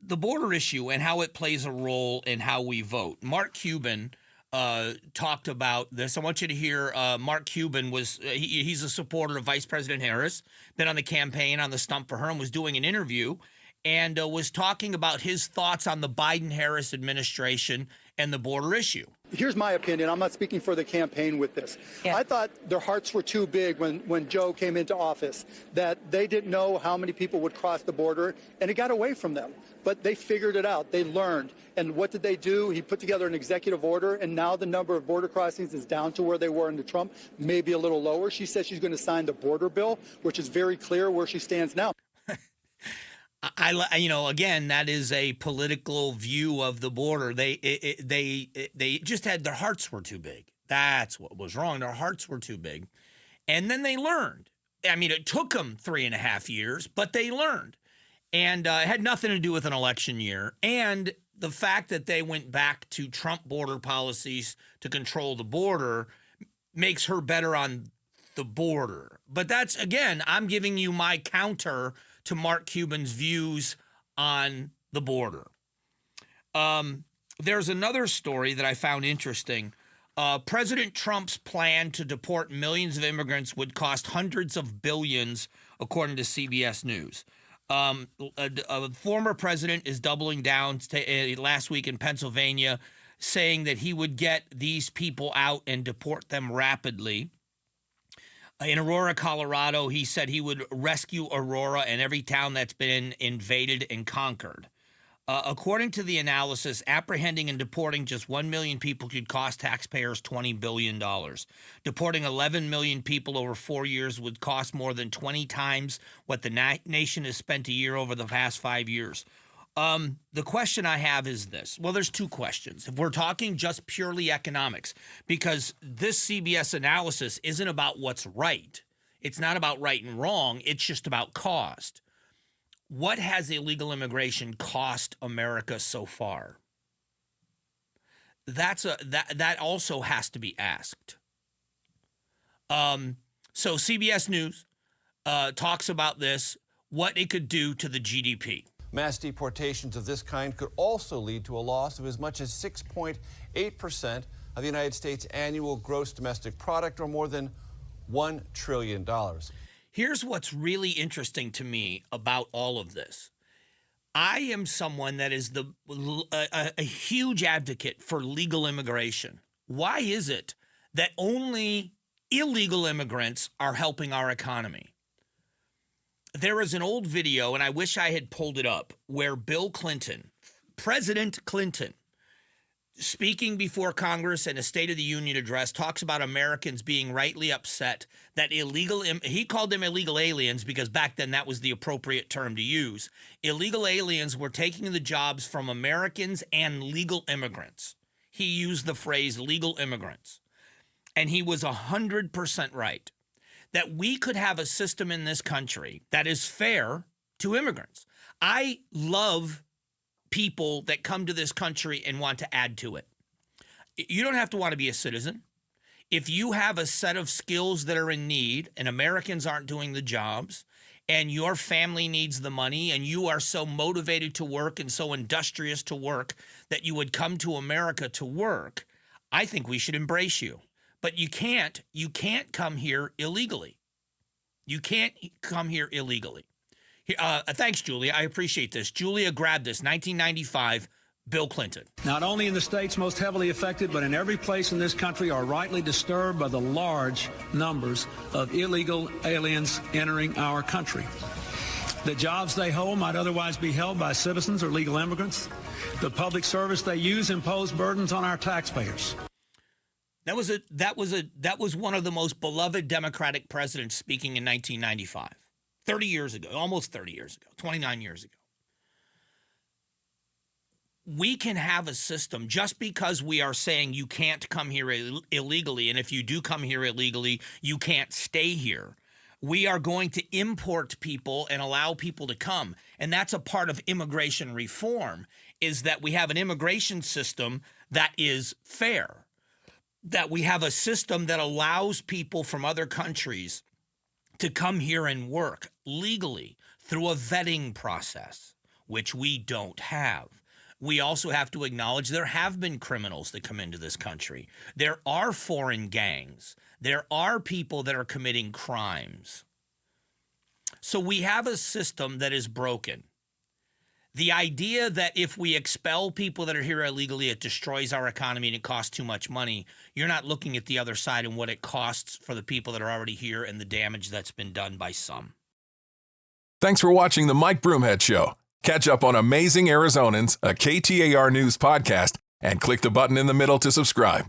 the border issue and how it plays a role in how we vote. Mark Cuban talked about this. I want you to hear. Mark Cuban he's a supporter of Vice President Harris, been on the campaign on the stump for her, and was doing an interview and was talking about his thoughts on the Biden-Harris administration and the border issue. Here's my opinion. I'm not speaking for the campaign with this. Yeah. I thought their hearts were too big when Joe came into office, that they didn't know how many people would cross the border, and it got away from them. But they figured it out. They learned. And what did they do? He put together an executive order, and now the number of border crossings is down to where they were under Trump, maybe a little lower. She says she's going to sign the border bill, which is very clear where she stands now. Again, that is a political view of the border. They just had their hearts were too big. That's what was wrong. Their hearts were too big. And then they learned. I mean, it took them 3.5 years, but they learned. And it had nothing to do with an election year. And the fact that they went back to Trump border policies to control the border makes her better on the border. But that's, again, I'm giving you my counter to Mark Cuban's views on the border. There's another story that I found interesting. President Trump's plan to deport millions of immigrants would cost hundreds of billions, according to CBS News. A former president is doubling down last week in Pennsylvania, saying that he would get these people out and deport them rapidly. In Aurora, Colorado, he said he would rescue Aurora and every town that's been invaded and conquered. According to the analysis, apprehending and deporting just 1 million people could cost taxpayers $20 billion. Deporting 11 million people over 4 years would cost more than 20 times what the nation has spent a year over the past 5 years. The question I have is this. Well, there's two questions. If we're talking just purely economics, because this CBS analysis isn't about what's right. It's not about right and wrong. It's just about cost. What has illegal immigration cost America so far? That also has to be asked. So CBS News talks about this, what it could do to the GDP. Mass deportations of this kind could also lead to a loss of as much as 6.8% of the United States' annual gross domestic product, or more than $1 trillion. Here's what's really interesting to me about all of this. I am someone that is a huge advocate for legal immigration. Why is it that only illegal immigrants are helping our economy? There is an old video, and I wish I had pulled it up, where Bill Clinton, President Clinton, speaking before Congress in a State of the Union address, talks about Americans being rightly upset that he called them illegal aliens because back then that was the appropriate term to use. Illegal aliens were taking the jobs from Americans and legal immigrants. He used the phrase legal immigrants. And he was 100% right. That we could have a system in this country that is fair to immigrants. I love people that come to this country and want to add to it. You don't have to want to be a citizen. If you have a set of skills that are in need and Americans aren't doing the jobs and your family needs the money and you are so motivated to work and so industrious to work that you would come to America to work, I think we should embrace you. But you can't come here illegally. You can't come here illegally. Thanks, Julia. I appreciate this. Julia grabbed this, 1995, Bill Clinton. Not only in the states most heavily affected, but in every place in this country are rightly disturbed by the large numbers of illegal aliens entering our country. The jobs they hold might otherwise be held by citizens or legal immigrants. The public service they use impose burdens on our taxpayers. That was one of the most beloved Democratic presidents speaking in 1995, 30 years ago, almost 30 years ago, 29 years ago. We can have a system just because we are saying you can't come here illegally, and if you do come here illegally, you can't stay here. We are going to import people and allow people to come, and that's a part of immigration reform, is that we have an immigration system that is fair. That we have a system that allows people from other countries to come here and work legally through a vetting process. which we don't have. We also have to acknowledge there have been criminals that come into this country. There are foreign gangs. There are people that are committing crimes. So we have a system that is broken. The idea that if we expel people that are here illegally, it destroys our economy and it costs too much money, you're not looking at the other side and what it costs for the people that are already here and the damage that's been done by some. Thanks for watching the Mike Broomhead Show. Catch up on Amazing Arizonans, a KTAR News podcast, and click the button in the middle to subscribe.